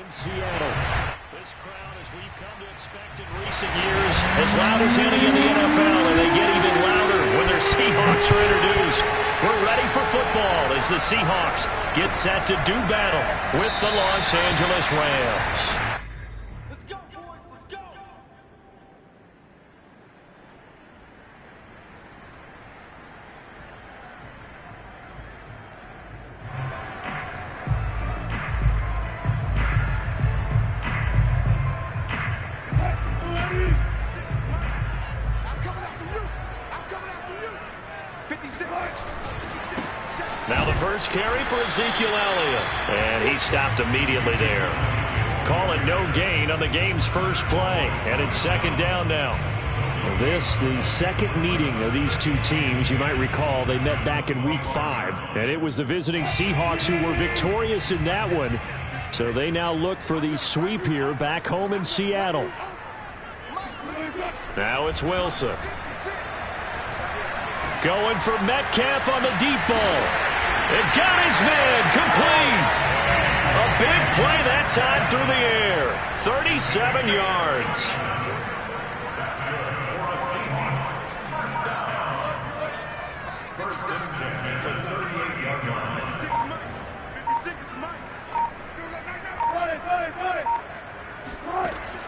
Seattle. This crowd, as we've come to expect in recent years, as loud as any in the NFL, and they get even louder when their Seahawks are introduced. We're ready for football as the Seahawks get set to do battle with the Los Angeles Rams. Now the first carry for Ezekiel Elliott, and he stopped immediately there. Call it no gain on the game's first play, and it's second down now. This, the second meeting of these two teams. You might recall they met back in Week 5, and it was the visiting Seahawks who were victorious in that one. So they now look for the sweep here back home in Seattle. Now it's Wilson. Going for Metcalf on the deep ball. It got his man complete. A big play that time through the air. 37 yards.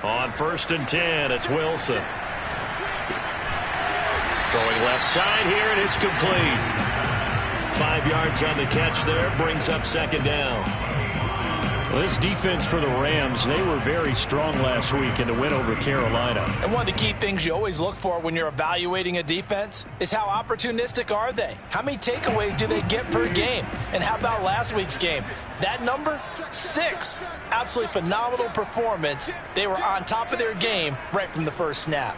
On 1st and 10, it's Wilson. Throwing left side here, and it's complete. 5 yards on the catch there, brings up second down. Well, this defense for the Rams, they were very strong last week in the win over Carolina. And one of the key things you always look for when you're evaluating a defense is how opportunistic are they? How many takeaways do they get per game? And how about last week's game? That number, 6. Absolutely phenomenal performance. They were on top of their game right from the first snap.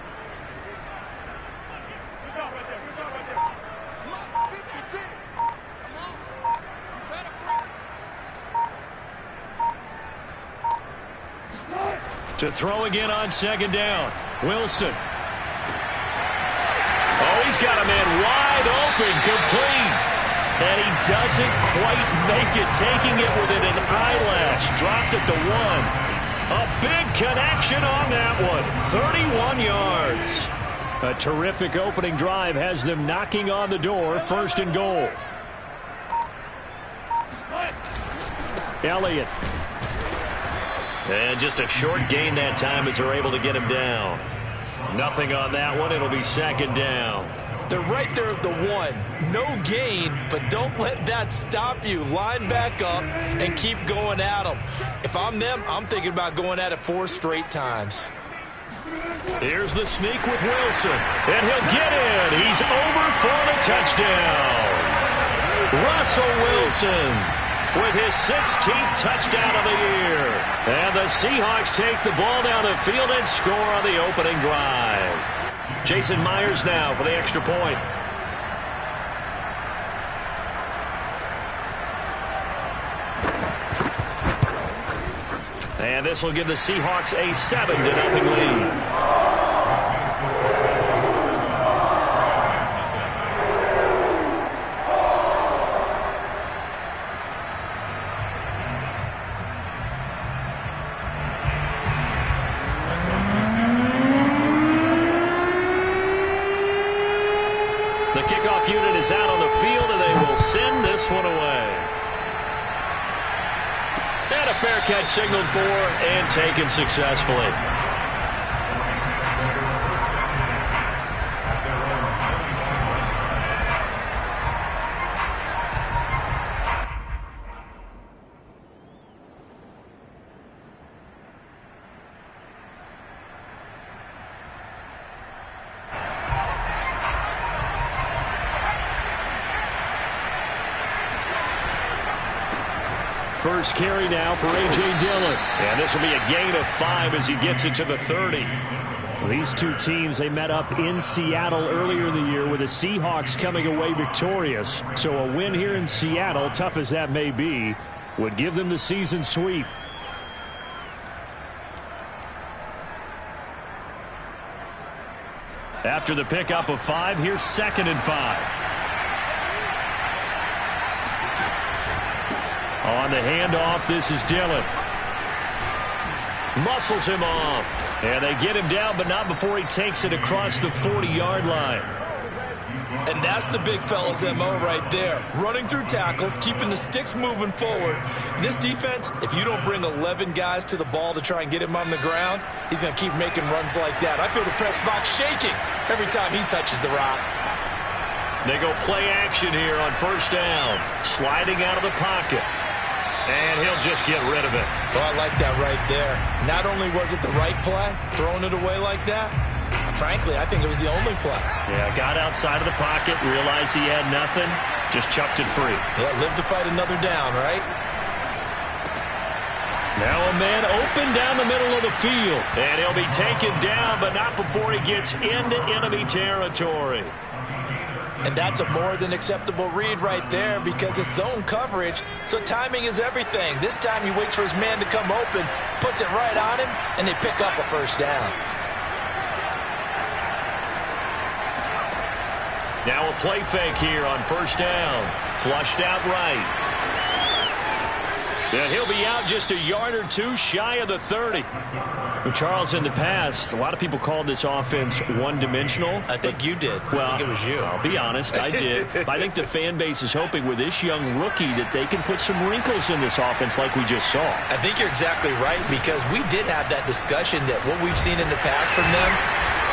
To throw again on second down. Wilson. Oh, he's got a man wide open, complete. And he doesn't quite make it, taking it within an eyelash. Dropped at the 1. A big connection on that one. 31 yards. A terrific opening drive has them knocking on the door. 1st and goal. Elliott. And just a short gain that time as they're able to get him down. Nothing on that one. It'll be second down. They're right there at the 1. No gain, but don't let that stop you. Line back up and keep going at them. If I'm them, I'm thinking about going at it 4 straight times. Here's the sneak with Wilson. And he'll get in. He's over for the touchdown. Russell Wilson with his 16th touchdown of the year. And the Seahawks take the ball down the field and score on the opening drive. Jason Myers now for the extra point. And this will give the Seahawks a 7-0 lead. The kickoff unit is out on the field, and they will send this one away. And a fair catch signaled for and taken successfully. First carry now for A.J. Dillon. And this will be a gain of 5 as he gets it to the 30. These two teams, they met up in Seattle earlier in the year with the Seahawks coming away victorious. So a win here in Seattle, tough as that may be, would give them the season sweep. After the pickup of 5, here's 2nd and 5. On the handoff, this is Dillon. muscles him off. And they get him down, but not before he takes it across the 40-yard line. And that's the big fella's MO right there. Running through tackles, keeping the sticks moving forward. This defense, if you don't bring 11 guys to the ball to try and get him on the ground, he's going to keep making runs like that. I feel the press box shaking every time he touches the rock. They go play action here on first down. Sliding out of the pocket. And he'll just get rid of it. Oh, I like that right there. Not only was it the right play, throwing it away like that, frankly, I think it was the only play. Yeah, got outside of the pocket, realized he had nothing, just chucked it free. Yeah, live to fight another down, right? Now a man open down the middle of the field. And he'll be taken down, but not before he gets into enemy territory. And that's a more than acceptable read right there because it's zone coverage, so timing is everything. This time he waits for his man to come open, puts it right on him, and they pick up a first down. Now a play fake here on first down. Flushed out right. And he'll be out just a yard or two shy of the 30. Well, Charles, in the past, a lot of people called this offense one-dimensional. I think you did. Well, I think it was you. I'll be honest, I did. But I think the fan base is hoping with this young rookie that they can put some wrinkles in this offense like we just saw. I think you're exactly right because we did have that discussion that what we've seen in the past from them,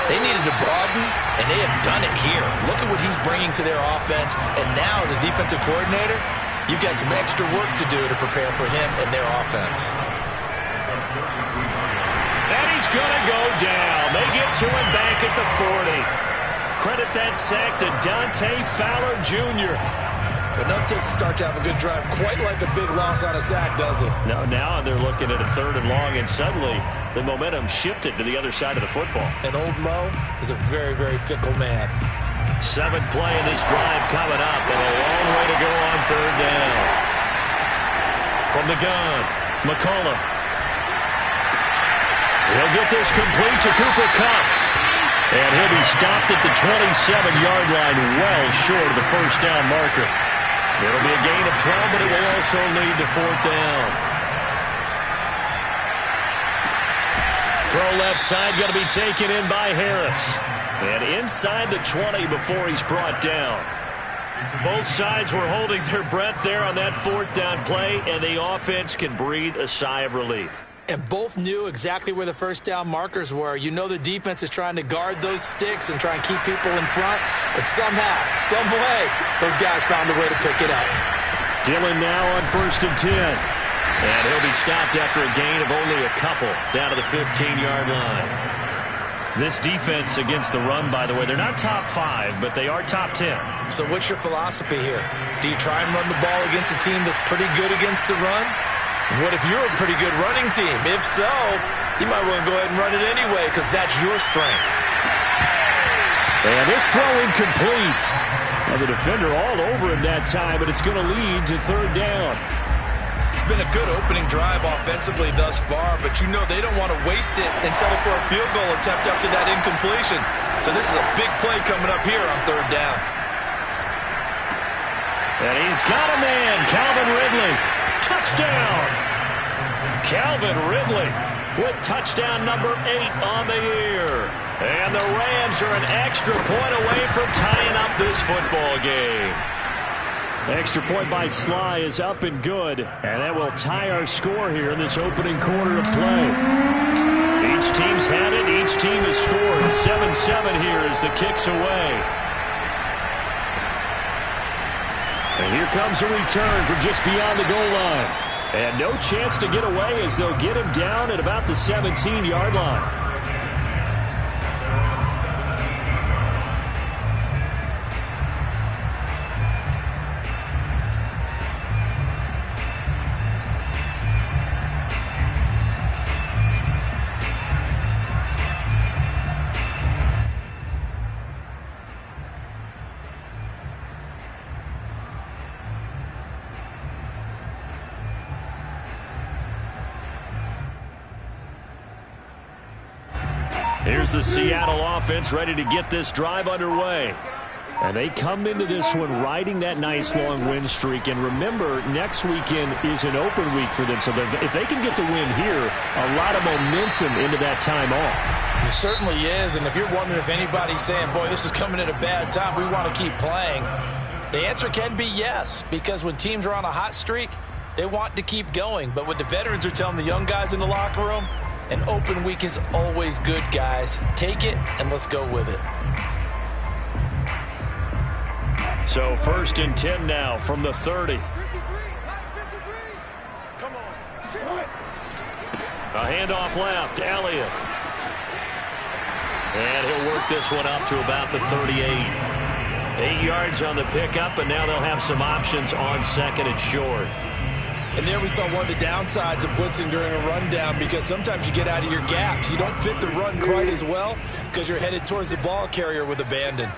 they needed to broaden, and they have done it here. Look at what he's bringing to their offense, and now as a defensive coordinator, you've got some extra work to do to prepare for him and their offense. And he's going to go down. They get to him back at the 40. Credit that sack to Dante Fowler Jr. Enough to start to have a good drive, quite like a big loss on a sack, does it? No, now they're looking at a 3rd and long, and suddenly the momentum shifted to the other side of the football. And old Mo is a very, very fickle man. 7th play in this drive coming up, and a long way to go on 3rd down. From the gun, McCollum. He'll get this complete to Cooper Kupp. And he'll be stopped at the 27-yard line, well short of the first down marker. It'll be a gain of 12, but it will also lead to 4th down. Throw left side, going to be taken in by Harris. And inside the 20 before he's brought down. Both sides were holding their breath there on that 4th down play, and the offense can breathe a sigh of relief. And both knew exactly where the first down markers were. You know the defense is trying to guard those sticks and try and keep people in front, but somehow, some way, those guys found a way to pick it up. Dillon now on 1st and 10. And he'll be stopped after a gain of only a couple down to the 15-yard line. This defense against the run, by the way, they're not top 5, but they are top 10. So what's your philosophy here? Do you try and run the ball against a team that's pretty good against the run? What if you're a pretty good running team? If so, you might want to go ahead and run it anyway because that's your strength. And this throw incomplete. And the defender all over him that time, but it's going to lead to 3rd down. It's been a good opening drive offensively thus far, but you know they don't want to waste it and settle for a field goal attempt after that incompletion. So this is a big play coming up here on 3rd down. And he's got a man, Calvin Ridley. Touchdown! Calvin Ridley with touchdown number 8 on the year. And the Rams are an extra point away from tying up this football game. Extra point by Sly is up and good. And that will tie our score here in this opening quarter of play. Each team's had it. Each team has scored. 7-7 here as the kick's away. And here comes a return from just beyond the goal line. And no chance to get away as they'll get him down at about the 17-yard line. Here's the Seattle offense ready to get this drive underway. And they come into this one riding that nice long win streak. And remember, next weekend is an open week for them. So if they can get the win here, a lot of momentum into that time off. It certainly is. And if you're wondering if anybody's saying, boy, this is coming at a bad time, we want to keep playing, the answer can be yes. Because when teams are on a hot streak, they want to keep going. But what the veterans are telling the young guys in the locker room, an open week is always good, guys. Take it and let's go with it. So 1st and 10 now from the 30. A handoff left, Elliott. And he'll work this one up to about the 38. 8 yards on the pickup, and now they'll have some options on 2nd and short. And there we saw one of the downsides of blitzing during a rundown, because sometimes you get out of your gaps. You don't fit the run quite as well because you're headed towards the ball carrier with abandon.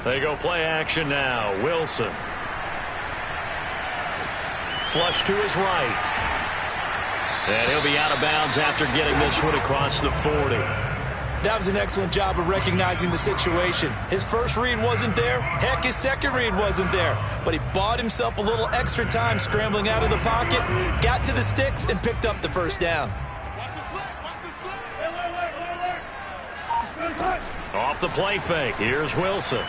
They go play action now. Wilson. Flush to his right. And he'll be out of bounds after getting this one across the 40. That was an excellent job of recognizing the situation. His first read wasn't there. Heck, his second read wasn't there. But he bought himself a little extra time scrambling out of the pocket, got to the sticks, and picked up the first down. Off the play fake. Here's Wilson.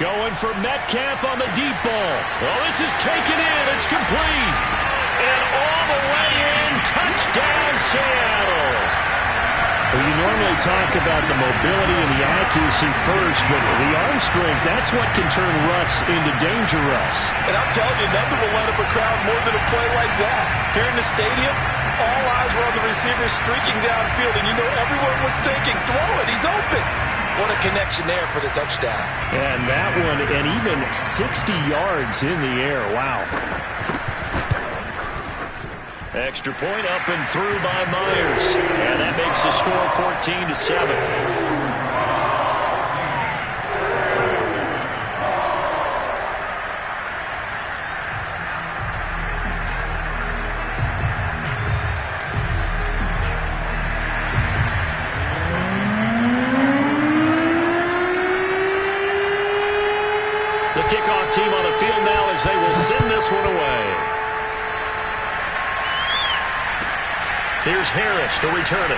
Going for Metcalf on the deep ball. Oh, this is taken in. It's complete. And all the way in. Touchdown, Seattle. Well, you normally talk about the mobility and the accuracy first, but the arm strength, that's what can turn Russ into danger Russ. And I'm telling you, nothing will light up a crowd more than a play like that. Here in the stadium, all eyes were on the receiver streaking downfield, and you know everyone was thinking, throw it, he's open. What a connection there for the touchdown. And that one, and even 60 yards in the air. Wow. Extra point up and through by Myers. And that makes the score 14-7. The kickoff team on the field now as they will send this one away. Here's Harris to return it.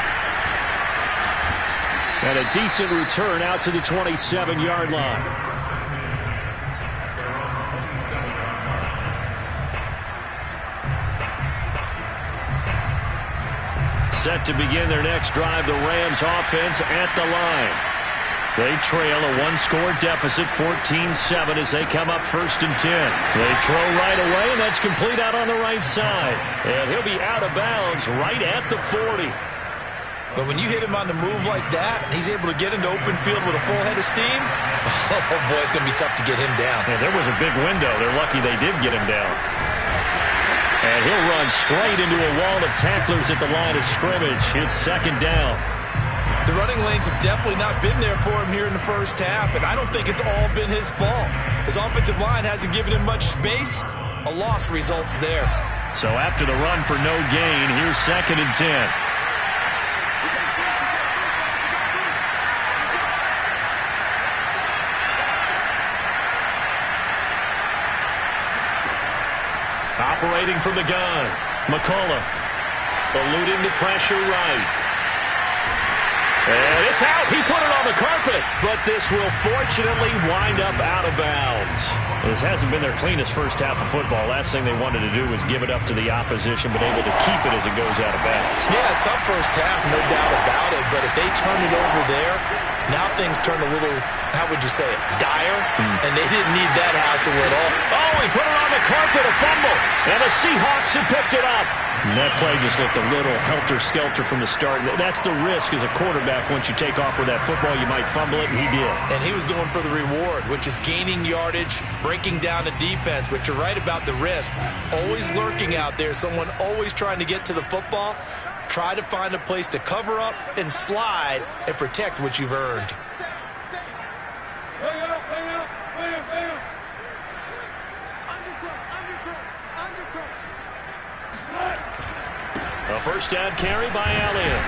And a decent return out to the 27-yard line. Set to begin their next drive, the Rams offense at the line. They trail a one-score deficit, 14-7, as they come up 1st and 10. They throw right away, and that's complete out on the right side. And he'll be out of bounds right at the 40. But when you hit him on the move like that, he's able to get into open field with a full head of steam. Oh, boy, it's going to be tough to get him down. Yeah, there was a big window. They're lucky they did get him down. And he'll run straight into a wall of tacklers at the line of scrimmage. It's 2nd down. The running lanes have definitely not been there for him here in the first half, and I don't think it's all been his fault. His offensive line hasn't given him much space. A loss results there. So after the run for no gain, here's 2nd and 10. Operating from the gun, McCullough eluding the pressure right. And it's out. He put it on the carpet. But this will fortunately wind up out of bounds. This hasn't been their cleanest first half of football. Last thing they wanted to do was give it up to the opposition, but able to keep it as it goes out of bounds. Yeah, tough first half, no doubt about it. But if they turn it over there, now things turn a little, how would you say it, dire? And they didn't need that hassle at all. Oh, he put it on the carpet, a fumble. And the Seahawks have picked it up. And that play just looked a little helter-skelter from the start. That's the risk as a quarterback. Once you take off with that football, you might fumble it, and he did. And he was going for the reward, which is gaining yardage, breaking down the defense. But you're right about the risk. Always lurking out there, someone always trying to get to the football. Try to find a place to cover up and slide and protect what you've earned. A first down carry by Elliott.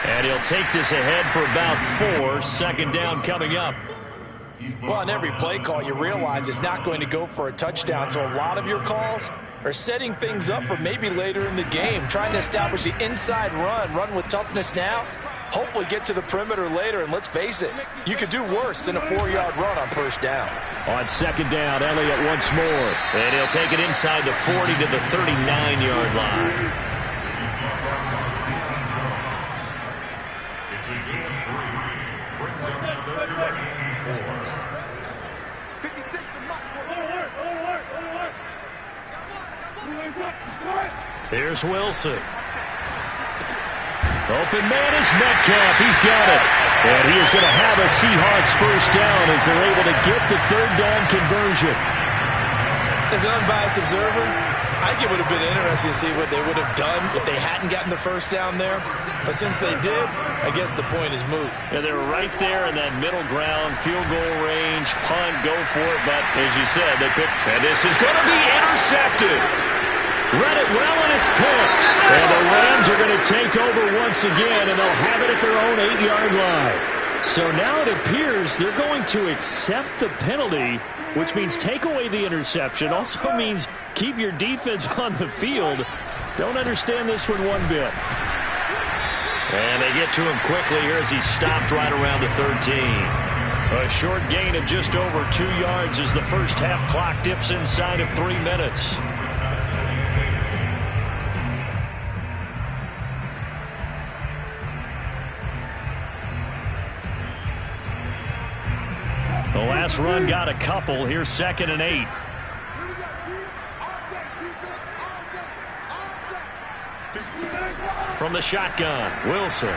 And he'll take this ahead for about 4. Second down coming up. Well, on every play call, you realize it's not going to go for a touchdown, so a lot of your calls are setting things up for maybe later in the game, trying to establish the inside run with toughness now, hopefully get to the perimeter later, and let's face it, you could do worse than a 4-yard run on first down. On second down, Elliott once more, and he'll take it inside the 40 to the 39-yard line. Here's Wilson. Open man is Metcalf. He's got it. And he is going to have a Seahawks first down as they're able to get the third down conversion. As an unbiased observer, I think it would have been interesting to see what they would have done if they hadn't gotten the first down there. But since they did, I guess the point is moot. Yeah, they were right there in that middle ground, field goal range, punt, go for it. But as you said, they picked. And this is going to be intercepted. Read it well, and it's picked. And the Rams are going to take over once again, and they'll have it at their own 8-yard line. So now it appears they're going to accept the penalty, which means take away the interception. Also means keep your defense on the field. Don't understand this one bit. And they get to him quickly here as he stopped right around the 13. A short gain of just over 2 yards as the first half clock dips inside of 3 minutes. The last run got a couple. Here's 2nd and 8. From the shotgun, Wilson.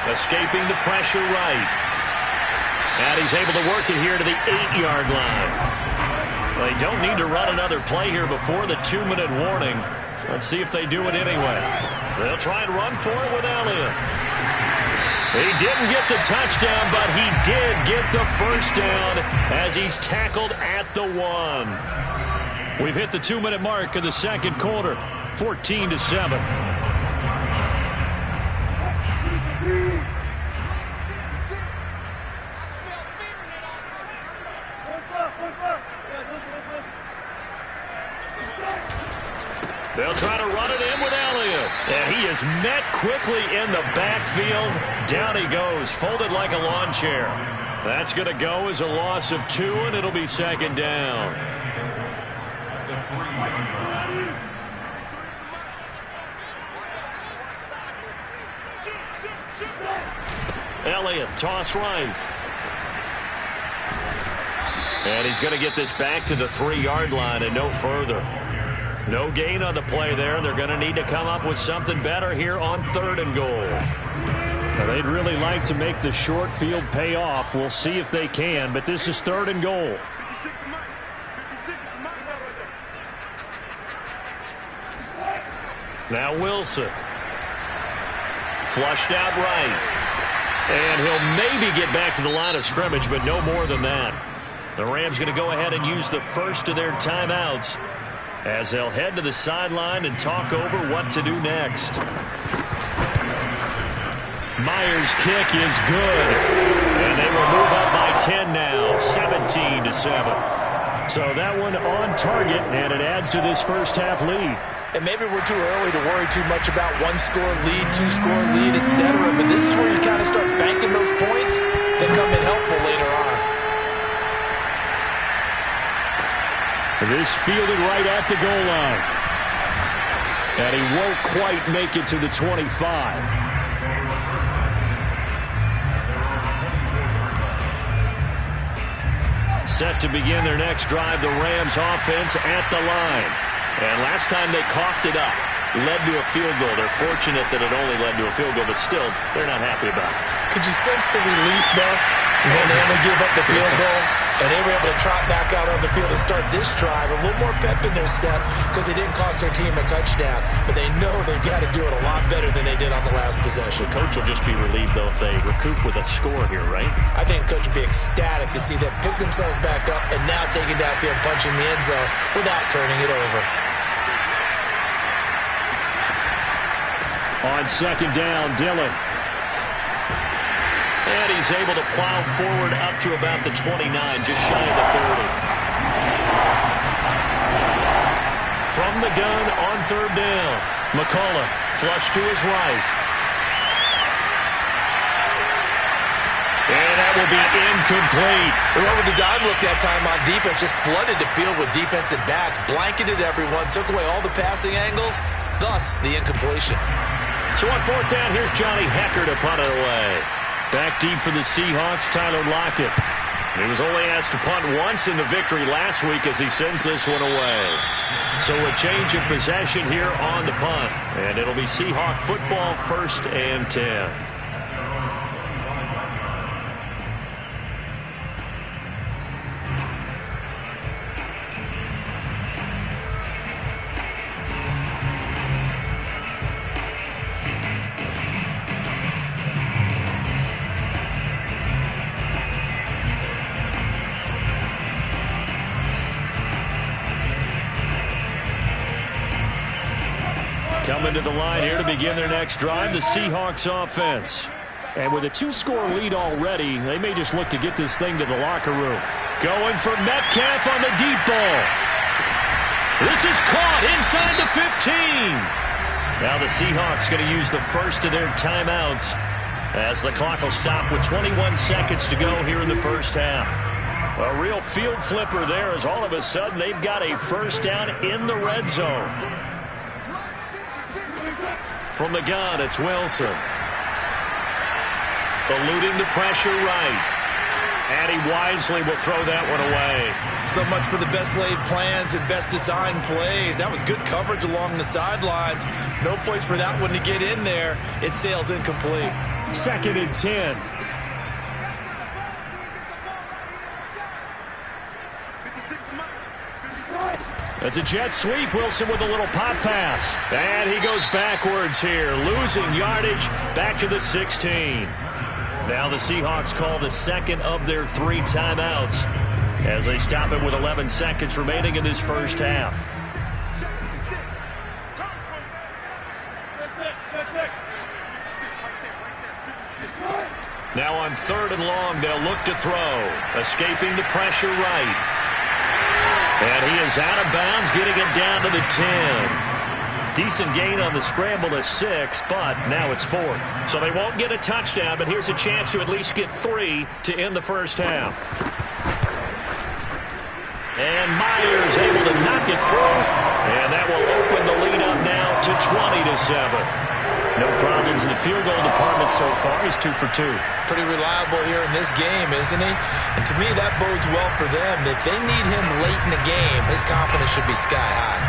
Escaping the pressure right. And he's able to work it here to the 8-yard line. They don't need to run another play here before the 2-minute warning. Let's see if they do it anyway. They'll try and run for it with Elliott. He didn't get the touchdown, but he did get the first down as he's tackled at the 1. We've hit the 2-minute mark of the second quarter, 14-7. They'll try to run it in with Elliott. And he is met quickly in the backfield. Down he goes, folded like a lawn chair. That's going to go as a loss of 2, and it'll be second down. Elliott, toss right. And he's going to get this back to the 3-yard line and no further. No gain on the play there. They're going to need to come up with something better here on 3rd and goal. Now, they'd really like to make the short field pay off. We'll see if they can, but this is 3rd and goal. Now Wilson. Flushed out right. And he'll maybe get back to the line of scrimmage, but no more than that. The Rams going to go ahead and use the first of their timeouts as they'll head to the sideline and talk over what to do next. Myers' kick is good. And they will move up by 10 now, 17-7. So that one on target, and it adds to this first half lead. And maybe we're too early to worry too much about 1-score lead, 2-score lead, etc. But this is where you kind of start banking those points that come in helpful later on. This fielded right at the goal line. And he won't quite make it to the 25. Set to begin their next drive, the Rams offense at the line. And last time they coughed it up, led to a field goal. They're fortunate that it only led to a field goal, but still, they're not happy about it. Could you sense the relief, though, when they only give up the field goal? And they were able to trot back out on the field and start this drive. A little more pep in their step because they didn't cost their team a touchdown. But they know they've got to do it a lot better than they did on the last possession. The coach will just be relieved, though, if they recoup with a score here, right? I think the coach will be ecstatic to see them pick themselves back up and now take it downfield, punching the end zone without turning it over. On second down, Dillon. And he's able to plow forward up to about the 29, just shy of the 30. From the gun on third down. McCullough flush to his right. And that will be incomplete. Remember the dime look that time on defense, just flooded the field with defensive backs, blanketed everyone, took away all the passing angles, thus the incompletion. So on fourth down, here's Johnny Hekker to punt it away. Back deep for the Seahawks, Tyler Lockett. He was only asked to punt once in the victory last week as he sends this one away. So a change of possession here on the punt. And it'll be Seahawk football, 1st and 10. Coming to the line here to begin their next drive, the Seahawks offense. And with a 2-score lead already, they may just look to get this thing to the locker room. Going for Metcalf on the deep ball. This is caught inside the 15. Now the Seahawks going to use the first of their timeouts as the clock will stop with 21 seconds to go here in the first half. A real field flipper there as all of a sudden they've got a first down in the red zone. From the gun, it's Wilson. Eluding the pressure right. And he wisely will throw that one away. So much for the best laid plans and best designed plays. That was good coverage along the sidelines. No place for that one to get in there. It sails incomplete. 2nd and 10. It's a jet sweep. Wilson with a little pop pass. And he goes backwards here, losing yardage back to the 16. Now the Seahawks call the second of their 3 timeouts as they stop it with 11 seconds remaining in this first half. Now on 3rd and long, they'll look to throw. Escaping the pressure right. And he is out of bounds, getting it down to the 10. Decent gain on the scramble to 6, but now it's 4th. So they won't get a touchdown, but here's a chance to at least get 3 to end the first half. And Myers able to knock it through. And that will open the lead up now to 20-7. No problems in the field goal department so far. He's 2 for 2. Pretty reliable here in this game, isn't he? And to me, that bodes well for them. If they need him late in the game, his confidence should be sky high.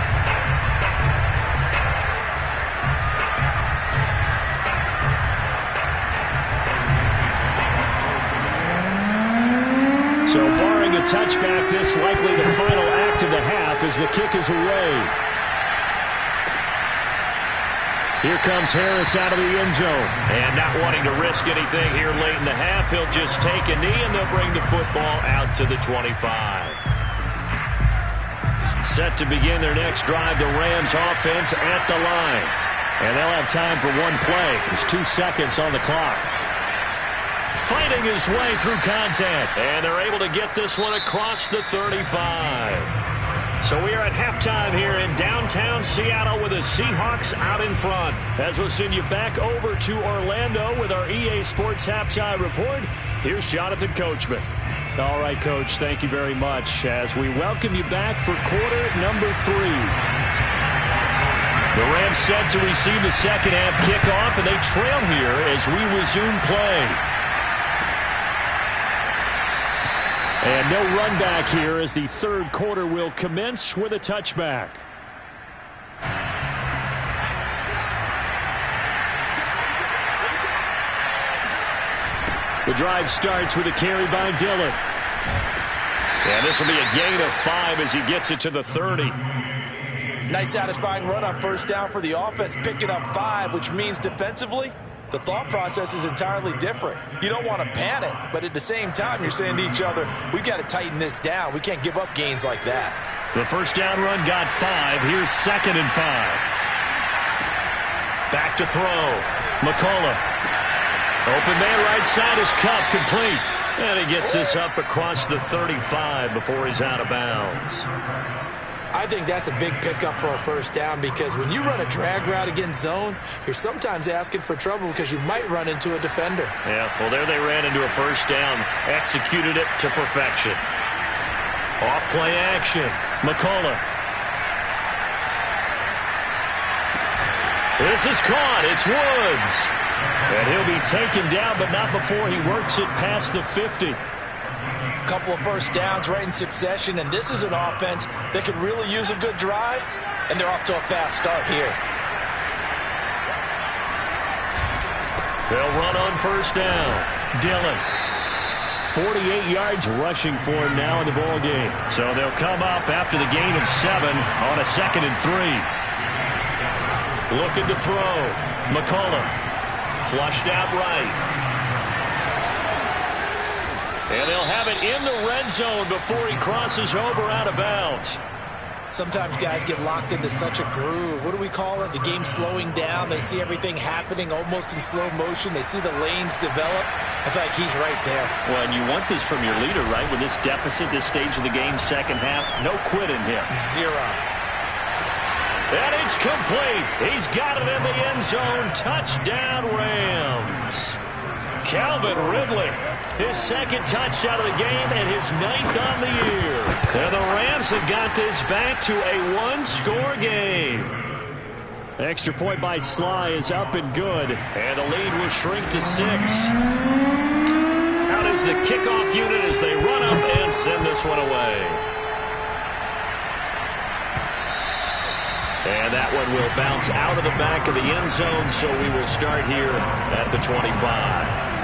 So barring a touchback, this likely the final act of the half as the kick is away. Here comes Harris out of the end zone. And not wanting to risk anything here late in the half, he'll just take a knee and they'll bring the football out to the 25. Set to begin their next drive, the Rams offense at the line. And they'll have time for one play. There's 2 seconds on the clock. Fighting his way through contact. And they're able to get this one across the 35. So we are at halftime here in downtown Seattle with the Seahawks out in front. As we'll send you back over to Orlando with our EA Sports Halftime Report, here's Jonathan Coachman. All right, Coach, thank you very much as we welcome you back for quarter number 3. The Rams set to receive the second half kickoff, and they trail here as we resume play. And no run back here as the 3rd quarter will commence with a touchback. The drive starts with a carry by Dillon. And this will be a gain of 5 as he gets it to the 30. Nice satisfying run on first down for the offense, picking up 5, which means defensively, the thought process is entirely different. You don't want to panic, but at the same time, you're saying to each other, we've got to tighten this down. We can't give up gains like that. The first down run got 5. Here's 2nd and 5. Back back to throw. McCullough. Open man right side is cut, complete. And he gets this up across the 35 before he's out of bounds. I think that's a big pickup for a first down because when you run a drag route against zone, you're sometimes asking for trouble because you might run into a defender. Yeah, well, there they ran into a first down, executed it to perfection. Off play action. McCullough. This is caught. It's Woods. And he'll be taken down, but not before he works it past the 50. A couple of first downs right in succession, and this is an offense that could really use a good drive, and they're off to a fast start here. They'll run on first down. Dillon. 48 yards rushing for him now in the ball game. So they'll come up after the gain of 7 on a 2nd and 3. Looking to throw. McCullough. Flushed out right. And they'll have it in the red zone before he crosses over out of bounds. Sometimes guys get locked into such a groove. What do we call it? The game slowing down. They see everything happening almost in slow motion. They see the lanes develop. I feel like he's right there. Well, and you want this from your leader, right? With this deficit, this stage of the game, second half, no quit in him. 0. And it's complete. He's got it in the end zone. Touchdown, Rams. Calvin Ridley, his 2nd touchdown of the game and his 9th on the year. And the Rams have got this back to a 1-score game. Extra point by Sly is up and good. And the lead will shrink to 6. Out is the kickoff unit as they run up and send this one away. And that one will bounce out of the back of the end zone, so we will start here at the 25.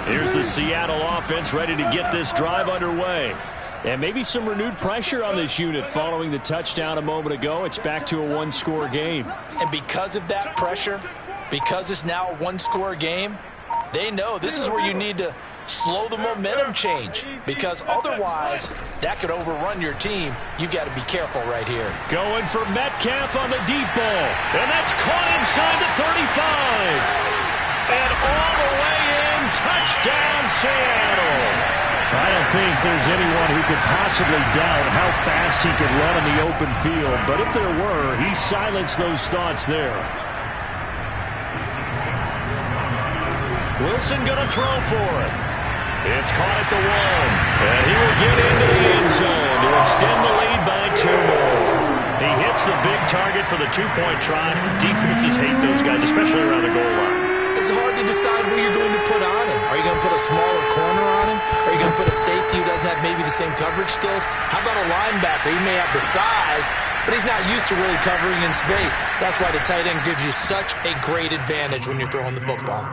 Here's the Seattle offense ready to get this drive underway. And maybe some renewed pressure on this unit following the touchdown a moment ago. It's back to a 1-score game. And because of that pressure, because it's now a 1-score game, they know this is where you need to slow the momentum change. Because otherwise, that could overrun your team. You've got to be careful right here. Going for Metcalf on the deep ball. And that's caught inside the 35. And all the way in, touchdown Seattle. I don't think there's anyone who could possibly doubt how fast he could run in the open field. But if there were, he silenced those thoughts there. Wilson going to throw for it. It's caught at the 1. And he will get into the end zone to extend the lead by 2 more. He hits the big target for the 2-point try. Defenses hate those guys, especially around the goal line. It's hard to decide who you're going to put on him. Are you going to put a smaller corner on him? Are you going to put a safety who doesn't have maybe the same coverage skills? How about a linebacker? He may have the size, but he's not used to really covering in space. That's why the tight end gives you such a great advantage when you're throwing the football.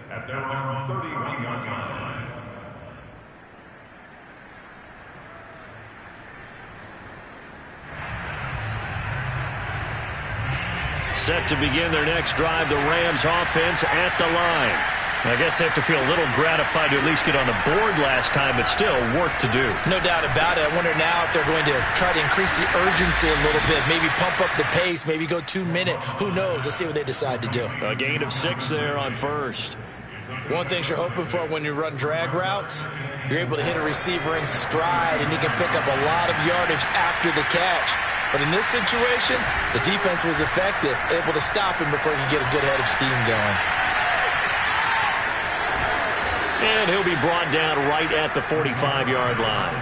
At their own 31-yard line. Set to begin their next drive, the Rams offense at the line. I guess they have to feel a little gratified to at least get on the board last time, but still work to do. No doubt about it. I wonder now if they're going to try to increase the urgency a little bit, maybe pump up the pace, maybe go 2-minute. Who knows? Let's see what they decide to do. A gain of 6 there on first. One thing you're hoping for when you run drag routes, you're able to hit a receiver in stride, and he can pick up a lot of yardage after the catch. But in this situation, the defense was effective, able to stop him before he could get a good head of steam going. And he'll be brought down right at the 45-yard line.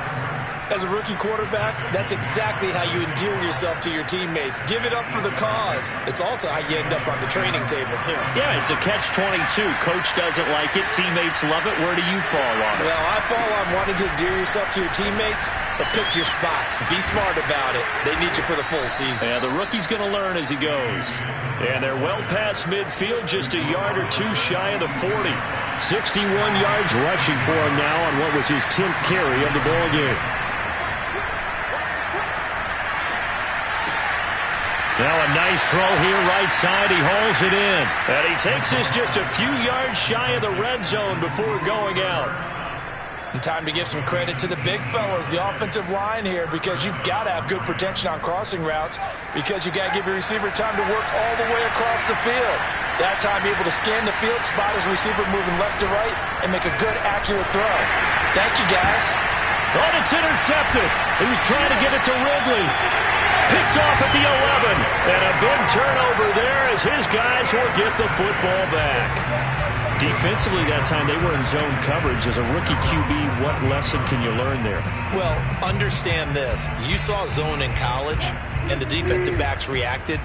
As a rookie quarterback, that's exactly how you endear yourself to your teammates. Give it up for the cause. It's also how you end up on the training table, too. Yeah, it's a catch-22. Coach doesn't like it. Teammates love it. Where do you fall on it? Well, I fall on wanting to endear yourself to your teammates, but pick your spots. Be smart about it. They need you for the full season. Yeah, the rookie's going to learn as he goes. And they're well past midfield, just a yard or 2 shy of the 40. 61 yards rushing for him now on what was his 10th carry of the ball game. Now a nice throw here right side. He hauls it in. And he takes this just a few yards shy of the red zone before going out. And time to give some credit to the big fellas, the offensive line here, because you've got to have good protection on crossing routes because you've got to give your receiver time to work all the way across the field. That time, be able to scan the field, spot his receiver moving left to right, and make a good, accurate throw. Thank you, guys. Oh, it's intercepted. He was trying to get it to Ridley. Picked off at the 11. And a big turnover there as his guys will get the football back. Defensively that time, they were in zone coverage. As a rookie QB, what lesson can you learn there? Well, understand this. You saw zone in college, and the defensive backs reacted,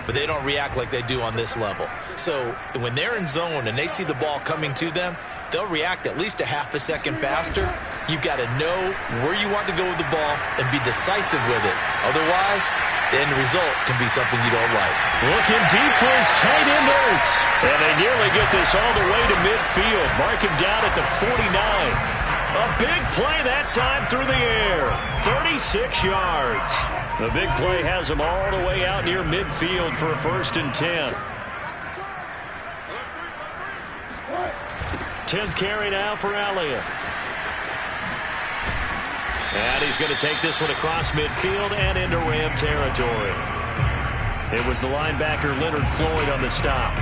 but they don't react like they do on this level. So when they're in zone and they see the ball coming to them, they'll react at least a half a second faster. You've got to know where you want to go with the ball and be decisive with it. Otherwise, the end result can be something you don't like. Looking deep for his tight end, Ertz. And they nearly get this all the way to midfield. Mark him down at the 49. A big play that time through the air. 36 yards. The big play has him all the way out near midfield for a 1st and 10. 10th carry now for Elliott. And he's going to take this one across midfield and into Ram territory. It was the linebacker Leonard Floyd on the stop.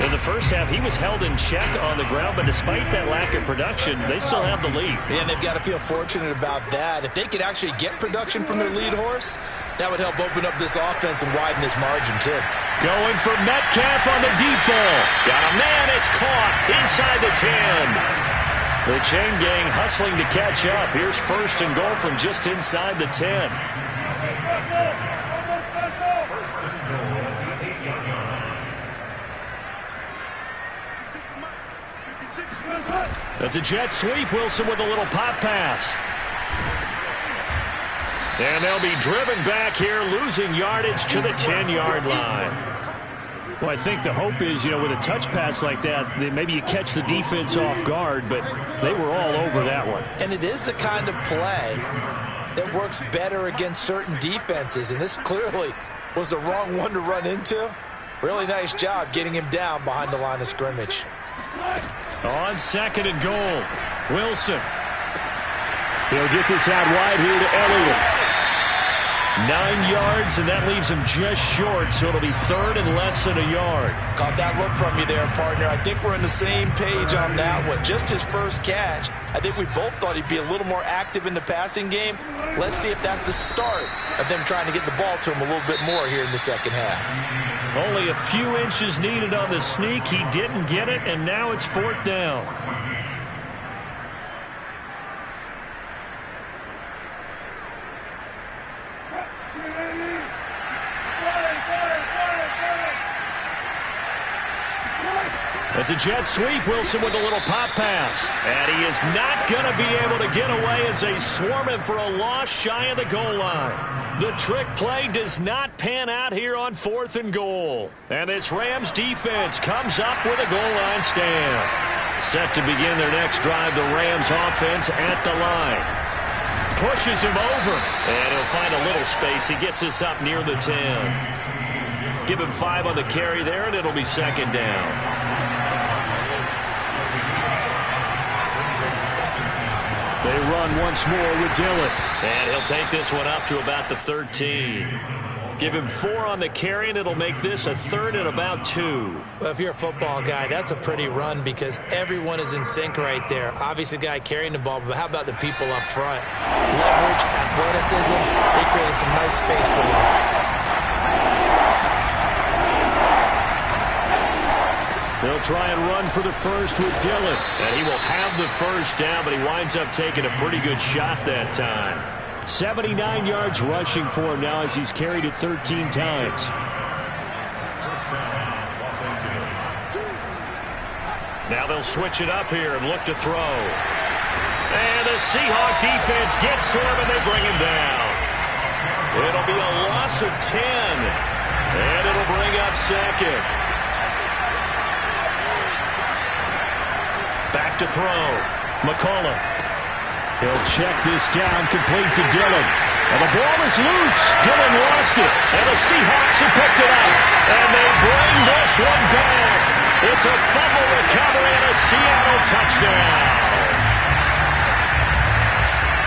In the first half, he was held in check on the ground, but despite that lack of production, they still have the lead. Yeah, and they've got to feel fortunate about that. If they could actually get production from their lead horse, that would help open up this offense and widen this margin, too. Going for Metcalf on the deep ball. Got a man, it's caught inside the 10. The chain gang hustling to catch up. Here's 1st and goal from just inside the 10. That's a jet sweep. Wilson with a little pop pass. And they'll be driven back here, losing yardage to the 10-yard line. Well, I think the hope is, with a touch pass like that maybe you catch the defense off guard, but they were all over that one. And it is the kind of play that works better against certain defenses, and this clearly was the wrong one to run into. Really nice job getting him down behind the line of scrimmage. On 2nd and goal, Wilson. He'll get this out wide here to Elliott. 9 yards, and that leaves him just short, so it'll be 3rd and less than a yard. Caught that look from you there, partner. I think we're on the same page on that one. Just his first catch. I think we both thought he'd be a little more active in the passing game. Let's see if that's the start of them trying to get the ball to him a little bit more here in the second half. Only a few inches needed on the sneak. He didn't get it, and now it's 4th down. It's a jet sweep. Wilson with a little pop pass. And he is not going to be able to get away as they swarm him for a loss shy of the goal line. The trick play does not pan out here on 4th and goal. And this Rams defense comes up with a goal line stand. Set to begin their next drive, the Rams offense at the line. Pushes him over. And he'll find a little space. He gets us up near the 10. Give him 5 on the carry there, and it'll be 2nd down. They run once more with Dillon. And he'll take this one up to about the 13. Give him 4 on the carry, and it'll make this a 3rd and about 2. Well, if you're a football guy, that's a pretty run because everyone is in sync right there. Obviously, the guy carrying the ball, but how about the people up front? Leverage, athleticism, they created some nice space for him. They'll try and run for the first with Dillon. And he will have the first down, but he winds up taking a pretty good shot that time. 79 yards rushing for him now as he's carried it 13 times. Now they'll switch it up here and look to throw. And the Seahawk defense gets to him and they bring him down. It'll be a loss of 10. And it'll bring up 2nd. Back to throw. McCollum. He'll check this down, complete to Dillon. And the ball is loose. Dillon lost it. And the Seahawks have picked it up. And they bring this one back. It's a fumble recovery and a Seattle touchdown.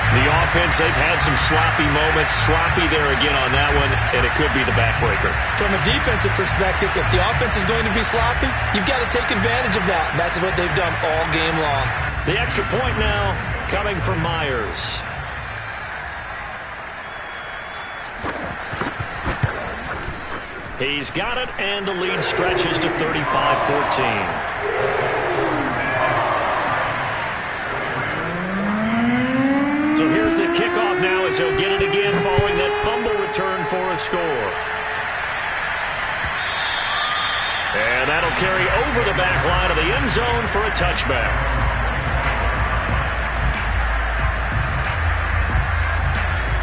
The offense, they've had some sloppy moments. Sloppy there again on that one, and it could be the backbreaker. From a defensive perspective, if the offense is going to be sloppy, you've got to take advantage of that. And that's what they've done all game long. The extra point now coming from Myers. He's got it, and the lead stretches to 35-14. So here's the kickoff now as he'll get it again following that fumble return for a score. And that'll carry over the back line of the end zone for a touchback.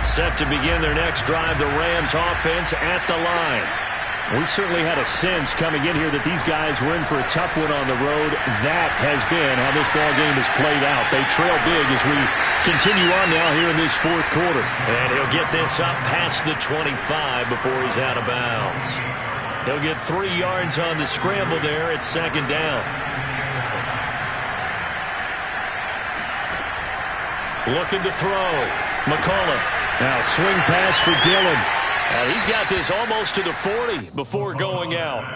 Set to begin their next drive, the Rams offense at the line. We certainly had a sense coming in here that these guys were in for a tough one on the road. That has been how this ball game has played out. They trail big as we continue on now here in this fourth quarter. And he'll get this up past the 25 before he's out of bounds. He'll get 3 yards on the scramble there. It's second down. Looking to throw. McCullough. Now swing pass for Dillon. He's got this almost to the 40 before going out.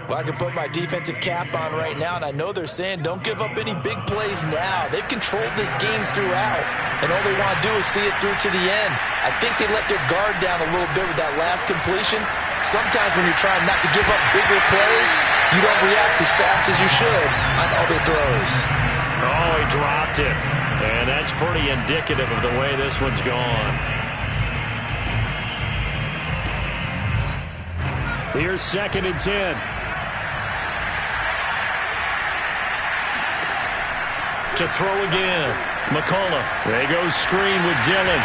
Well, I can put my defensive cap on right now, and I know they're saying don't give up any big plays now. They've controlled this game throughout, and all they want to do is see it through to the end. I think they let their guard down a little bit with that last completion. Sometimes when you're trying not to give up bigger plays, you don't react as fast as you should on other throws. Oh, he dropped it. And that's pretty indicative of the way this one's gone. Here's 2nd and 10. To throw again. McCullough. They go screen with Dillon.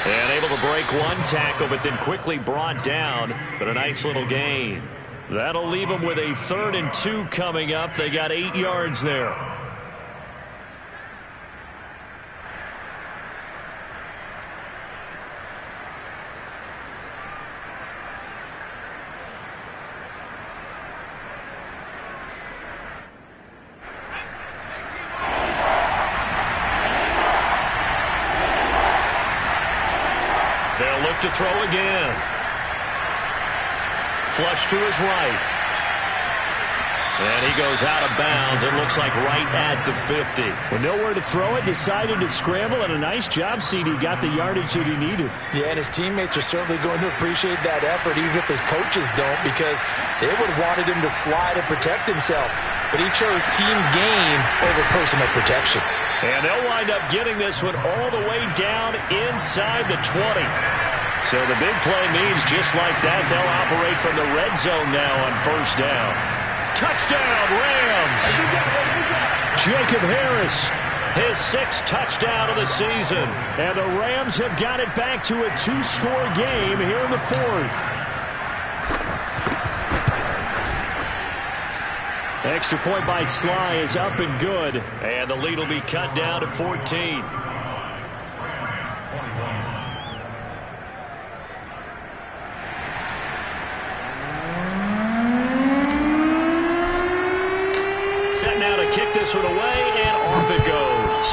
And able to break one tackle, but then quickly brought down. But a nice little gain. That'll leave them with a 3rd and 2 coming up. They got 8 yards there. To throw again. Flush to his right. And he goes out of bounds. It looks like right at the 50. With nowhere to throw it, decided to scramble, and a nice job, CD. Got the yardage that he needed. Yeah, and his teammates are certainly going to appreciate that effort, even if his coaches don't, because they would have wanted him to slide and protect himself. But he chose team game over personal protection. And they'll wind up getting this one all the way down inside the 20. So the big play means just like that, they'll operate from the red zone now on 1st down. Touchdown, Rams! Jacob Harris, his 6th touchdown of the season. And the Rams have got it back to a 2-score game here in the 4th. Extra point by Sly is up and good. And the lead will be cut down to 14. Now to kick this one away, and off it goes.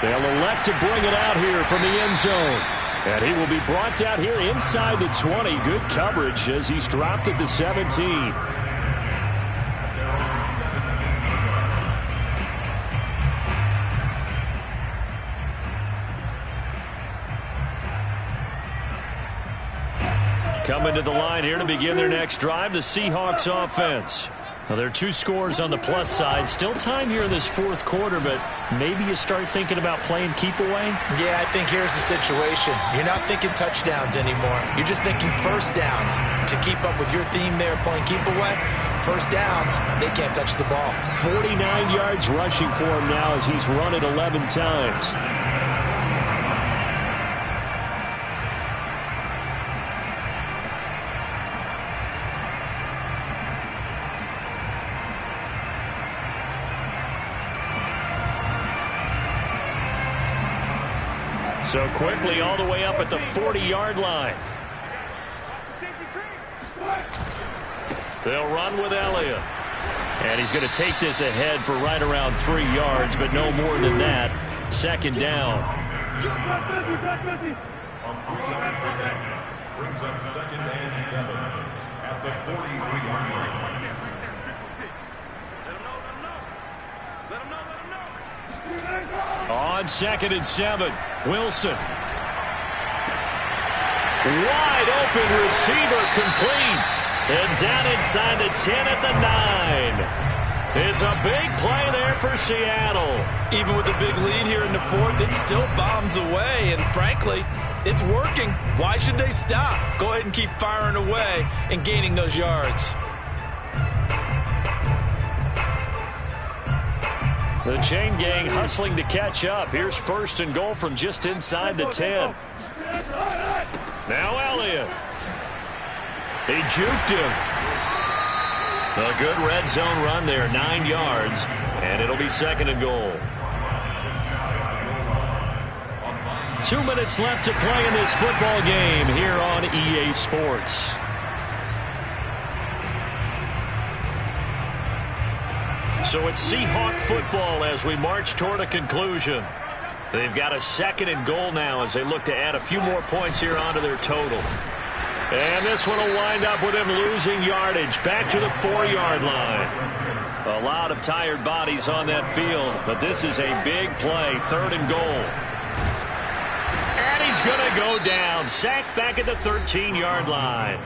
They'll elect to bring it out here from the end zone. And he will be brought down here inside the 20. Good coverage as he's dropped at the 17. Coming to the line here to begin their next drive, the Seahawks offense. Now, there are 2 scores on the plus side. Still time here in this 4th quarter, but maybe you start thinking about playing keep away? Yeah, I think here's the situation. You're not thinking touchdowns anymore. You're just thinking 1st downs. To keep up with your theme there, playing keep away, 1st downs, they can't touch the ball. 49 yards rushing for him now as he's run it 11 times. So quickly all the way up at the 40-yard line. They'll run with Elliott. And he's going to take this ahead for right around 3 yards, but no more than that. Second down. Brings up 2nd and 7 at the 43-yard line. On 2nd and 7, Wilson. Wide open receiver complete. And down inside the 10 at the 9. It's a big play there for Seattle. Even with a big lead here in the 4th, it still bombs away. And frankly, it's working. Why should they stop? Go ahead and keep firing away and gaining those yards. The chain gang hustling to catch up. Here's 1st and goal from just inside the 10. Now Elliott. He juked him. A good red zone run there, 9 yards, and it'll be 2nd and goal. 2 minutes left to play in this football game here on EA Sports. So it's Seahawk football as we march toward a conclusion. They've got a 2nd and goal now as they look to add a few more points here onto their total. And this one will wind up with him losing yardage back to the 4-yard line. A lot of tired bodies on that field, but this is a big play, 3rd and goal. And he's going to go down, sacked back at the 13-yard line.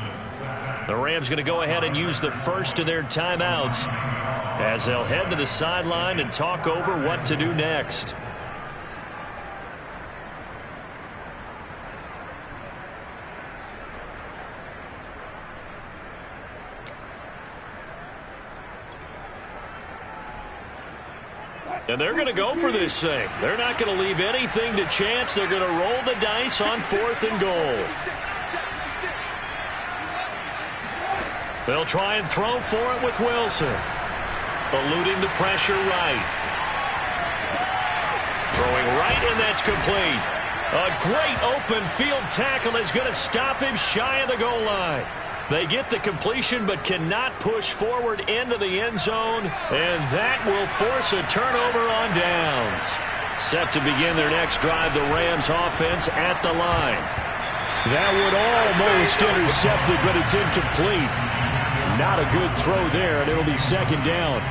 The Rams going to go ahead and use the first of their timeouts as they'll head to the sideline and talk over what to do next. And they're going to go for this thing. They're not going to leave anything to chance. They're going to roll the dice on 4th and goal. They'll try and throw for it with Wilson. Eluding the pressure right. Throwing right, and that's complete. A great open field tackle is going to stop him shy of the goal line. They get the completion but cannot push forward into the end zone, and that will force a turnover on downs. Set to begin their next drive, the Rams offense at the line. That would almost intercept it, but it's incomplete. Not a good throw there, and it'll be 2nd down.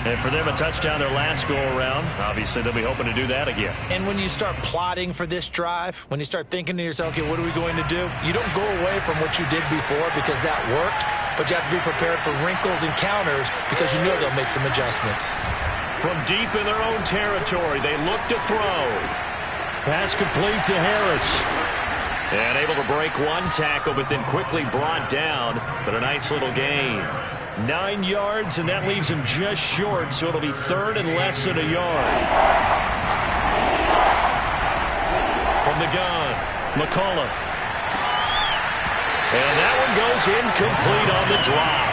And for them, a touchdown their last go-around. Obviously, they'll be hoping to do that again. And when you start plotting for this drive, when you start thinking to yourself, okay, what are we going to do? You don't go away from what you did before because that worked, but you have to be prepared for wrinkles and counters because you know they'll make some adjustments. From deep in their own territory, they look to throw. Pass complete to Harris. And able to break one tackle, but then quickly brought down. But a nice little gain. 9 yards, and that leaves him just short, so it'll be 3rd and less than a yard. From the gun, McCullough. And that one goes incomplete on the drop.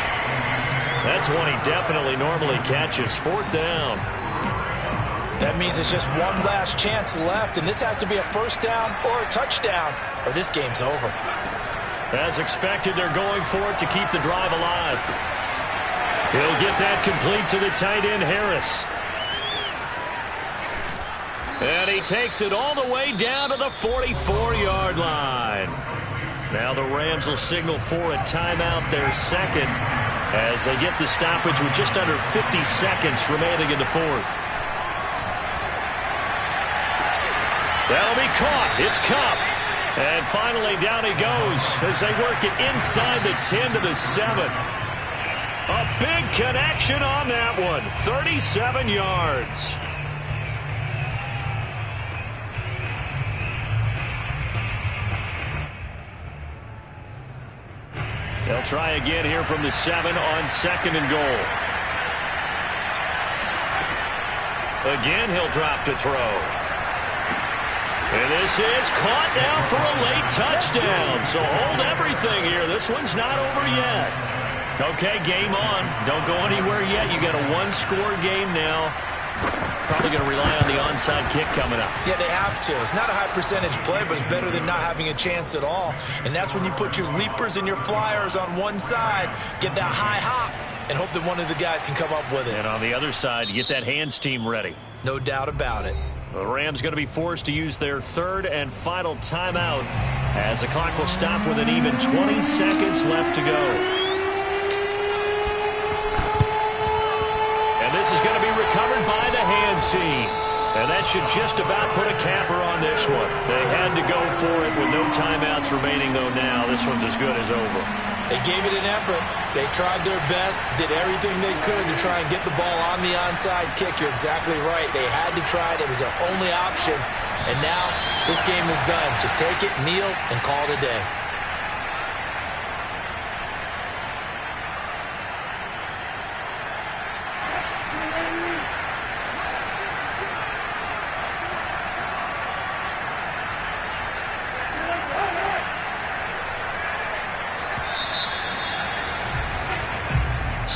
That's one he definitely normally catches. 4th down. That means it's just one last chance left, and this has to be a 1st down or a touchdown, or this game's over. As expected, they're going for it to keep the drive alive. He'll get that complete to the tight end, Harris. And he takes it all the way down to the 44-yard line. Now the Rams will signal for a timeout, their 2nd, as they get the stoppage with just under 50 seconds remaining in the 4th. That'll be caught. It's Kupp. And finally down he goes as they work it inside the 10 to the 7. A big connection on that one. 37 yards. They'll try again here from the 7 on 2nd and goal. Again, he'll drop to throw. And this is caught now for a late touchdown. So hold everything here. This one's not over yet. Okay, game on. Don't go anywhere yet. You got a 1-score game now. Probably going to rely on the onside kick coming up. Yeah, they have to. It's not a high percentage play, but it's better than not having a chance at all. And that's when you put your leapers and your flyers on one side, get that high hop, and hope that one of the guys can come up with it. And on the other side, you get that hands team ready. No doubt about it. The Rams going to be forced to use their third and final timeout as the clock will stop with an even 20 seconds left to go. And this is going to be recovered by the hands team. And that should just about put a capper on this one. They had to go for it with no timeouts remaining, though now this one's as good as over. They gave it an effort. They tried their best, did everything they could to try and get the ball on the onside kick. You're exactly right. They had to try it. It was their only option. And now this game is done. Just take it, kneel, and call it a day.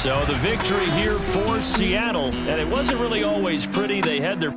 So the victory here for Seattle, and it wasn't really always pretty. They had their